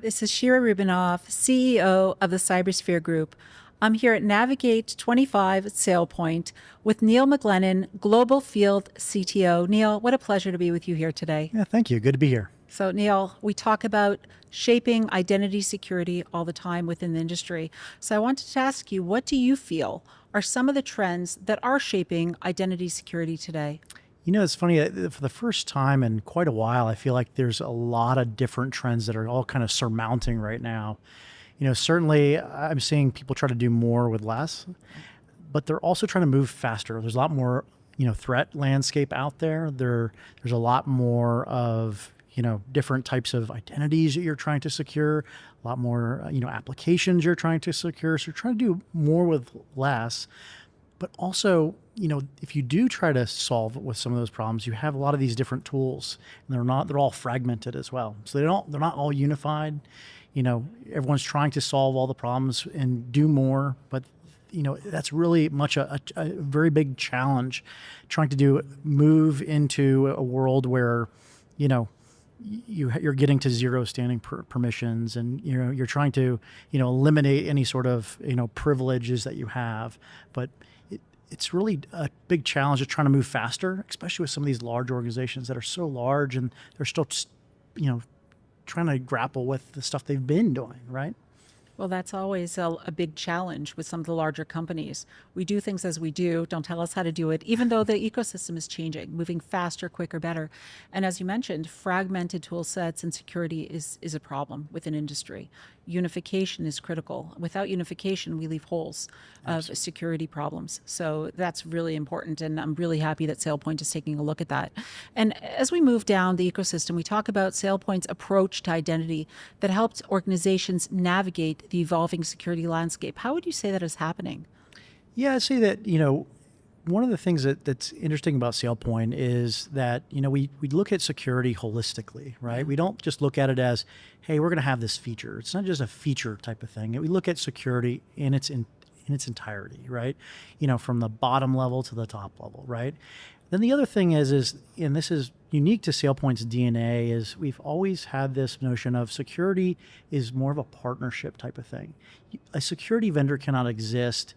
This is Shira Rubinoff, CEO of the Cybersphere Group. I'm here at Navigate 25 at Sailpoint with Neil McGlennon, Global Field CTO. Neil, what a pleasure to be with you here today. Yeah, thank you. Good to be here. So Neil, we talk about shaping identity security all the time within the industry. So I wanted to ask you, what do you feel are some of the trends that are shaping identity security today? You know, it's funny, for the first time in quite a while, I feel like there's a lot of different trends that are all kind of surmounting right now. You know, certainly I'm seeing people try to do more with less, but they're also trying to move faster. There's a lot more, threat landscape out there. There's a lot more of, different types of identities that you're trying to secure, a lot more, applications you're trying to secure. So you're trying to do more with less. But also, if you do try to solve with some of those problems, you have a lot of these different tools, and they're all fragmented as well. So they're not all unified. Everyone's trying to solve all the problems and do more, but that's really much a very big challenge, trying to move into a world where, you're getting to zero standing permissions, and you're trying to eliminate any sort of privileges that you have, but it's really a big challenge of trying to move faster, especially with some of these large organizations that are so large and they're still trying to grapple with the stuff they've been doing, right? Well, that's always a big challenge with some of the larger companies. We do things as we do, don't tell us how to do it, even though the ecosystem is changing, moving faster, quicker, better. And as you mentioned, fragmented tool sets and security is a problem with an industry. Unification is critical. Without unification, we leave holes of security problems. So that's really important, and I'm really happy that Sailpoint is taking a look at that. And as we move down the ecosystem, we talk about Sailpoint's approach to identity that helps organizations navigate the evolving security landscape. How would you say that is happening? Yeah, I'd say that, one of the things that's interesting about Sailpoint is that, we look at security holistically, right? We don't just look at it as, hey, we're going to have this feature. It's not just a feature type of thing. We look at security in its entirety, right? From the bottom level to the top level, right? Then the other thing is, and this is unique to Sailpoint's DNA, is we've always had this notion of security is more of a partnership type of thing. A security vendor cannot exist,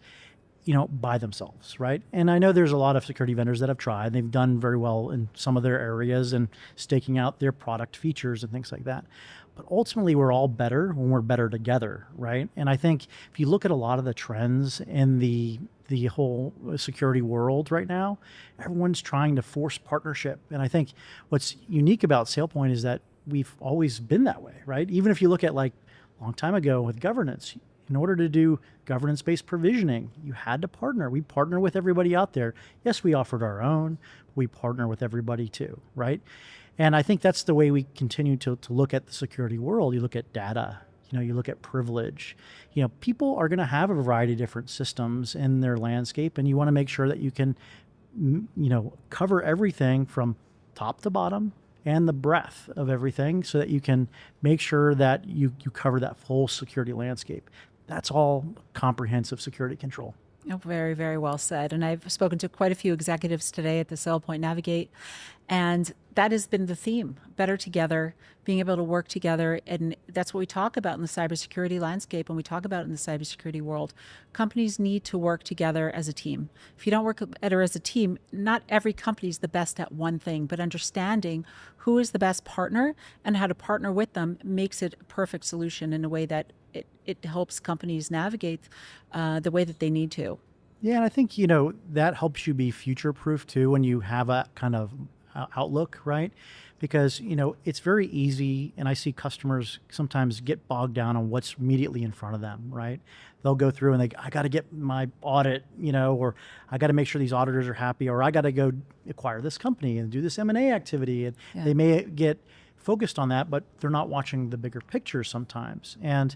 by themselves, right? And I know there's a lot of security vendors that have tried. They've done very well in some of their areas and staking out their product features and things like that. But ultimately, we're all better when we're better together, right? And I think if you look at a lot of the trends in the whole security world right now, everyone's trying to force partnership. And I think what's unique about Sailpoint is that we've always been that way, right? Even if you look at like a long time ago with governance, in order to do governance-based provisioning, you had to partner. We partner with everybody out there. Yes, we offered our own. We partner with everybody too, right? And I think that's the way we continue to look at the security world. You look at data, you look at privilege. People are going to have a variety of different systems in their landscape, and you want to make sure that you can, cover everything from top to bottom and the breadth of everything, so that you can make sure that you cover that full security landscape. That's all comprehensive security control. Oh, very, very well said. And I've spoken to quite a few executives today at the Sailpoint Navigate, and that has been the theme: better together, being able to work together. And that's what we talk about in the cybersecurity landscape, and we talk about in the cybersecurity world. Companies need to work together as a team. If you don't work better as a team, not every company is the best at one thing, but understanding who is the best partner and how to partner with them makes it a perfect solution in a way that it helps companies navigate the way that they need to. Yeah, and I think, that helps you be future-proof too when you have a kind of outlook, right? Because, it's very easy, and I see customers sometimes get bogged down on what's immediately in front of them, right? They'll go through and I got to get my audit, or I got to make sure these auditors are happy, or I got to go acquire this company and do this M&A activity. And they may get focused on that, but they're not watching the bigger picture sometimes. And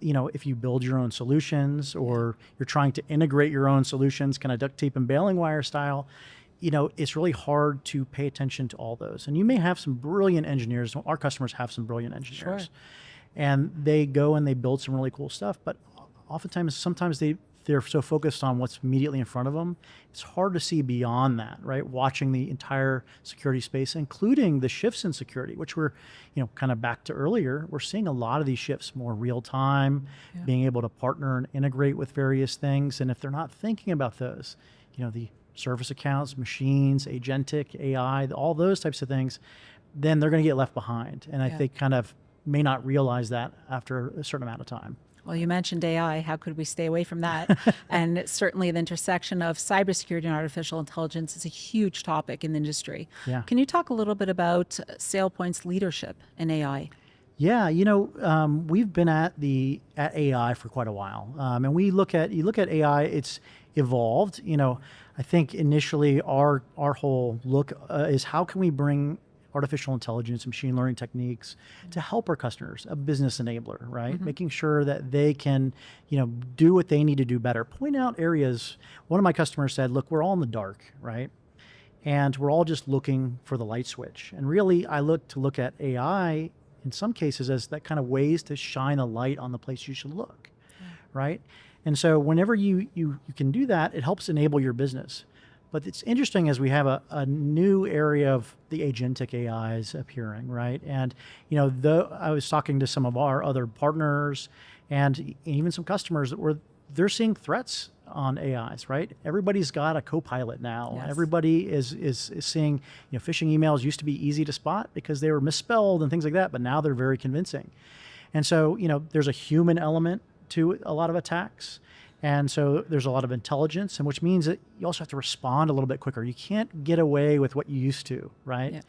if you build your own solutions, or you're trying to integrate your own solutions, kind of duct tape and baling wire style, it's really hard to pay attention to all those. And you may have some brilliant engineers. Our customers have some brilliant engineers. Sure. And they go and they build some really cool stuff. But sometimes they they're so focused on what's immediately in front of them, it's hard to see beyond that, right? Watching the entire security space, including the shifts in security, which we're, kind of back to earlier, we're seeing a lot of these shifts more real time, being able to partner and integrate with various things. And if they're not thinking about those, the service accounts, machines, agentic, AI, all those types of things, then they're going to get left behind. And I think kind of may not realize that after a certain amount of time. Well, you mentioned AI. How could we stay away from that? And certainly the intersection of cybersecurity and artificial intelligence is a huge topic in the industry. Yeah. Can you talk a little bit about Sailpoint's leadership in AI? Yeah, we've been at AI for quite a while, and you look at AI, it's evolved. I think initially our whole look is how can we bring artificial intelligence and machine learning techniques to help our customers, a business enabler, right? Making sure that they can, do what they need to do better. Point out areas. One of my customers said, look, we're all in the dark, right? And we're all just looking for the light switch. And really, I look at AI in some cases as that kind of ways to shine a light on the place you should look, right? And so whenever you can do that, it helps enable your business. But it's interesting as we have a new area of the agentic AIs appearing, right? And, I was talking to some of our other partners and even some customers they're seeing threats on AIs, right? Everybody's got a co-pilot now. Yes. Everybody is seeing, phishing emails used to be easy to spot because they were misspelled and things like that, but now they're very convincing. And so, there's a human element to a lot of attacks. And so there's a lot of intelligence, and which means that you also have to respond a little bit quicker. You can't get away with what you used to, right? Yeah.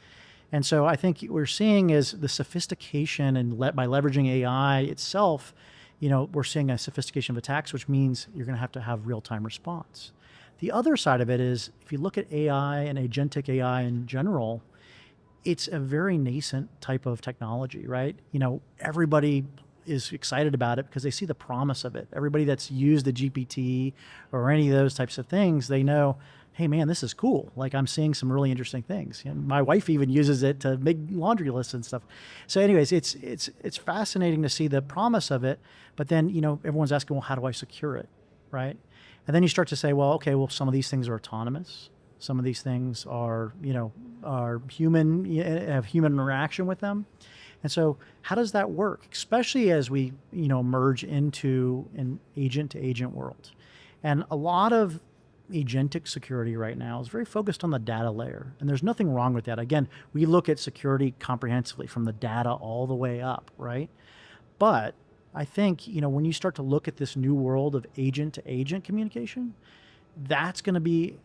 And so I think what we're seeing is the sophistication, and by leveraging AI itself, we're seeing a sophistication of attacks, which means you're going to have real-time response. The other side of it is, if you look at AI and agentic AI in general, it's a very nascent type of technology, right? Everybody is excited about it because they see the promise of it. Everybody that's used the GPT or any of those types of things, they know, hey man, this is cool. Like, I'm seeing some really interesting things. My wife even uses it to make laundry lists and stuff. So anyways, it's fascinating to see the promise of it. But then, everyone's asking, well, how do I secure it? Right. And then you start to say, well, okay, well, some of these things are autonomous. Some of these things are human, have human interaction with them. And so how does that work, especially as we, merge into an agent-to-agent world? And a lot of agentic security right now is very focused on the data layer. And there's nothing wrong with that. Again, we look at security comprehensively from the data all the way up, right? But I think, when you start to look at this new world of agent-to-agent communication, that's going to be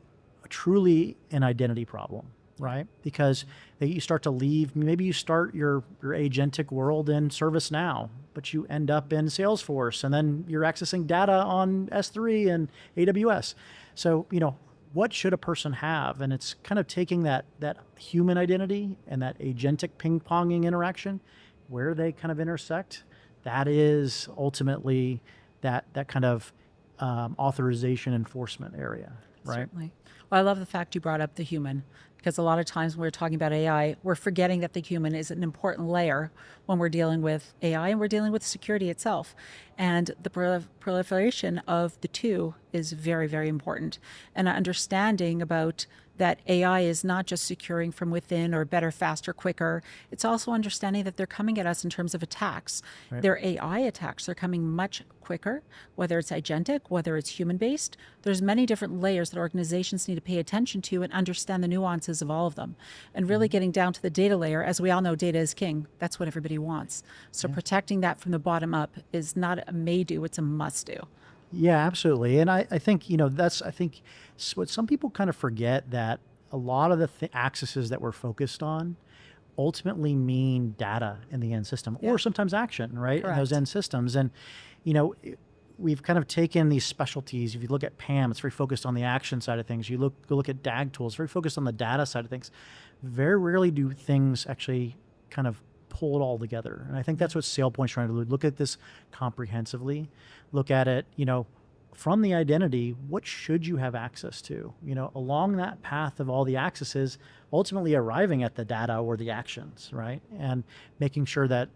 truly an identity problem. Right? Because you start to leave, maybe you start your agentic world in ServiceNow, but you end up in Salesforce, and then you're accessing data on S3 and AWS. So, what should a person have? And it's kind of taking that human identity and that agentic ping-ponging interaction, where they kind of intersect. That is ultimately that kind of authorization enforcement area, right? Certainly. Well, I love the fact you brought up the human, because a lot of times when we're talking about AI, we're forgetting that the human is an important layer when we're dealing with AI and we're dealing with security itself. And the proliferation of the two is very, very important. And understanding about that AI is not just securing from within or better, faster, quicker. It's also understanding that they're coming at us in terms of attacks. Right. Their AI attacks are coming much quicker, whether it's agentic, whether it's human-based. There's many different layers that organizations need to pay attention to and understand the nuances of all of them. And really getting down to the data layer, as we all know, data is king. That's what everybody wants. So protecting that from the bottom up is not a may-do, it's a must-do. Yeah, absolutely. And I think, I think what some people kind of forget, that a lot of the accesses that we're focused on ultimately mean data in the end system, or sometimes action, right? Correct. In those end systems. And, we've kind of taken these specialties. If you look at PAM, it's very focused on the action side of things. Go look at DAG tools, very focused on the data side of things. Very rarely do things actually kind of pull it all together. And I think that's what Sailpoint's trying to do. Look at this comprehensively. Look at it, from the identity, what should you have access to? Along that path of all the accesses, ultimately arriving at the data or the actions, right? And making sure that,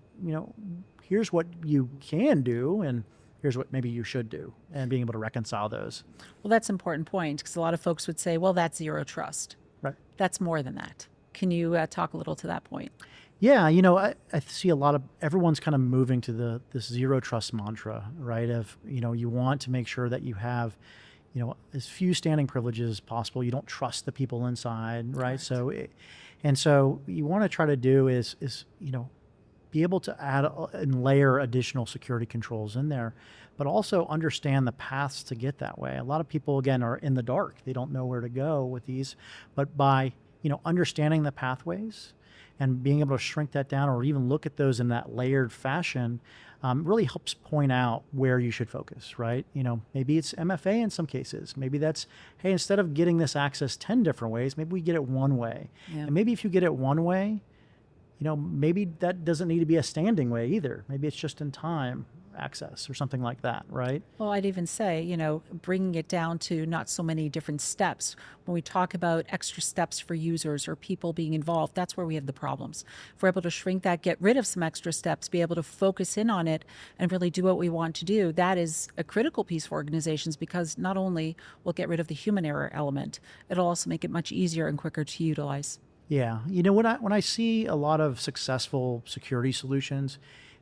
here's what you can do, and here's what maybe you should do, and being able to reconcile those. Well, that's an important point because a lot of folks would say, well, that's zero trust. Right. That's more than that. Can you talk a little to that point? Yeah, I see a lot of everyone's kind of moving to this zero trust mantra, right? Of you want to make sure that you have, as few standing privileges as possible. You don't trust the people inside, right? Correct. So you want to try to do is be able to add and layer additional security controls in there, but also understand the paths to get that way. A lot of people, again, are in the dark. They don't know where to go with these, but by understanding the pathways and being able to shrink that down or even look at those in that layered fashion really helps point out where you should focus, right? Maybe it's MFA in some cases. Maybe that's, hey, instead of getting this access 10 different ways, maybe we get it one way. Yeah. And maybe if you get it one way, maybe that doesn't need to be a standing way either. Maybe it's just in time access or something like that, right? Well, I'd even say, bringing it down to not so many different steps. When we talk about extra steps for users or people being involved, that's where we have the problems. If we're able to shrink that, get rid of some extra steps, be able to focus in on it and really do what we want to do, that is a critical piece for organizations because not only will get rid of the human error element, it'll also make it much easier and quicker to utilize. Yeah. When I see a lot of successful security solutions,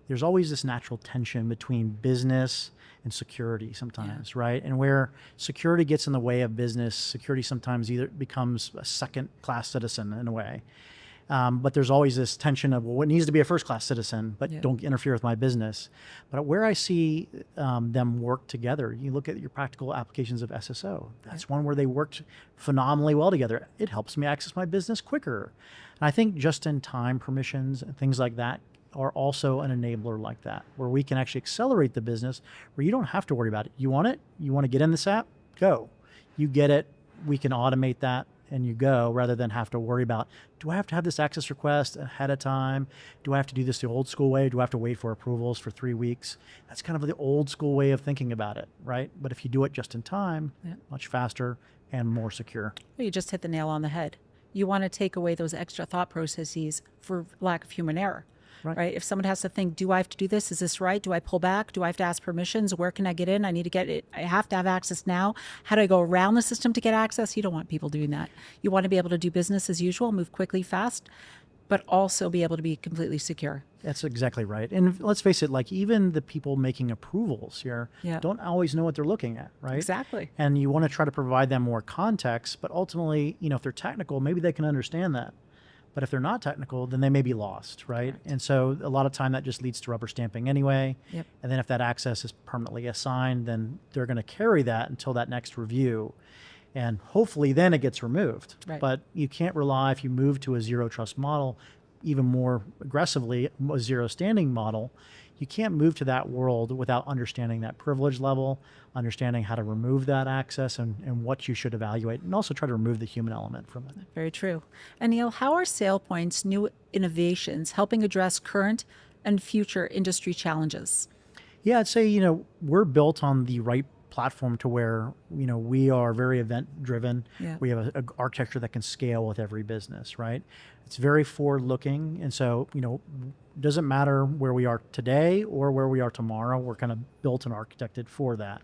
there's always this natural tension between business and security sometimes, right? And where security gets in the way of business, security sometimes either becomes a second-class citizen in a way. But there's always this tension of, well, it needs to be a first-class citizen, but don't interfere with my business. But where I see them work together, you look at your practical applications of SSO. That's one where they worked phenomenally well together. It helps me access my business quicker. And I think just-in-time permissions and things like that are also an enabler like that, where we can actually accelerate the business, where you don't have to worry about it. You want it? You want to get in this app? Go. You get it. We can automate that and you go, rather than have to worry about, do I have to have this access request ahead of time? Do I have to do this the old school way? Do I have to wait for approvals for 3 weeks? That's kind of the old school way of thinking about it, right? But if you do it just in time, much faster and more secure. Well, you just hit the nail on the head. You want to take away those extra thought processes for lack of human error. Right. If someone has to think, do I have to do this? Is this right? Do I pull back? Do I have to ask permissions? Where can I get in? I need to get it. I have to have access now. How do I go around the system to get access? You don't want people doing that. You want to be able to do business as usual, move quickly, fast, but also be able to be completely secure. That's exactly right. And let's face it, like even the people making approvals here don't always know what they're looking at, right? Exactly. And you want to try to provide them more context, but ultimately, if they're technical, maybe they can understand that. But if they're not technical, then they may be lost, right? Correct. And so a lot of time that just leads to rubber stamping anyway. Yep. And then if that access is permanently assigned, then they're going to carry that until that next review. And hopefully then it gets removed. Right. But you can't rely, if you move to a zero trust model, even more aggressively, a zero standing model, you can't move to that world without understanding that privilege level, understanding how to remove that access and what you should evaluate, and also try to remove the human element from it. Very true. And Neil, how are Sailpoint's new innovations helping address current and future industry challenges? Yeah, I'd say, we're built on the right platform to where, we are very event driven. Yeah. We have an architecture that can scale with every business, right? It's very forward looking. And so, doesn't matter where we are today or where we are tomorrow. We're kind of built and architected for that.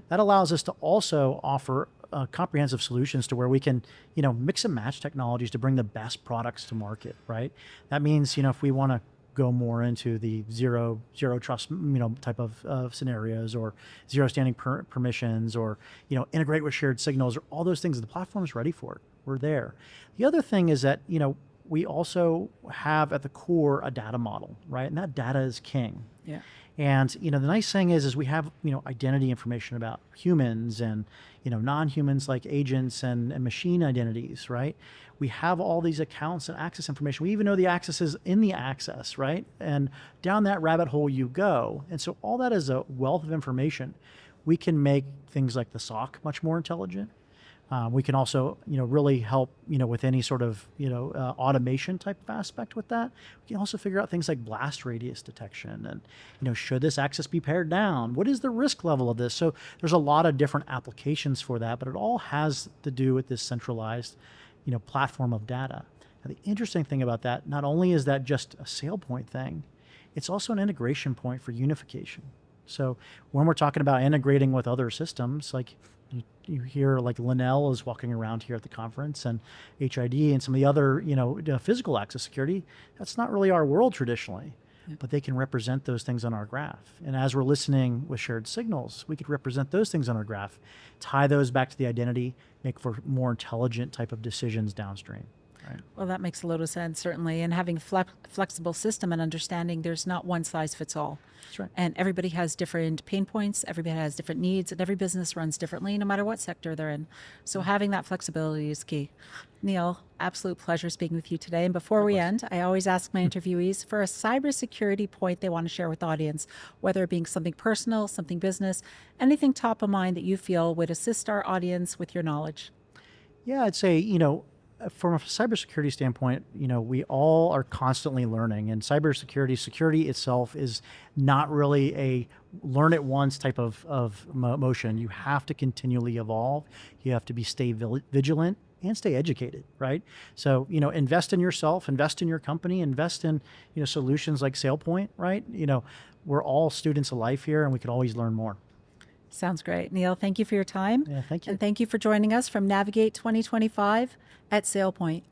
That allows us to also offer comprehensive solutions to where we can, mix and match technologies to bring the best products to market, right? That means, if we want to go more into the zero trust, type of scenarios, or zero standing permissions, or, integrate with shared signals, or all those things, the platform is ready for it. We're there. The other thing is that, we also have at the core a data model, right? And that data is king. Yeah. And, the nice thing is we have, identity information about humans and, non-humans like agents and machine identities, right? We have all these accounts and access information. We even know the access is in the access, right? And down that rabbit hole you go. And so all that is a wealth of information. We can make things like the SOC much more intelligent. We can also, really help, with any sort of, automation type of aspect with that. We can also figure out things like blast radius detection and, should this access be pared down? What is the risk level of this? So there's a lot of different applications for that, but it all has to do with this centralized, platform of data. Now, the interesting thing about that, not only is that just a Sailpoint thing, it's also an integration point for unification. So when we're talking about integrating with other systems, like you hear like Linnell is walking around here at the conference, and HID and some of the other, physical access security, that's not really our world traditionally. Yeah. But they can represent those things on our graph. And as we're listening with shared signals, we could represent those things on our graph, tie those back to the identity, make for more intelligent type of decisions downstream. Right. Well, that makes a lot of sense, certainly. And having flexible system and understanding there's not one size fits all. That's right. And everybody has different pain points, everybody has different needs, and every business runs differently no matter what sector they're in. So having that flexibility is key. Neil, absolute pleasure speaking with you today. And before we end, I always ask my interviewees for a cybersecurity point they want to share with the audience, whether it being something personal, something business, anything top of mind that you feel would assist our audience with your knowledge. Yeah, I'd say, from a cybersecurity standpoint, we all are constantly learning, and security itself is not really a learn it once type of motion. You have to continually evolve. You have to stay vigilant and stay educated, right? So, invest in yourself, invest in your company, invest in, solutions like Sailpoint, right? We're all students of life here, and we could always learn more. Sounds great. Neil, thank you for your time. Yeah, thank you. And thank you for joining us from Navigate 2025 at Sailpoint.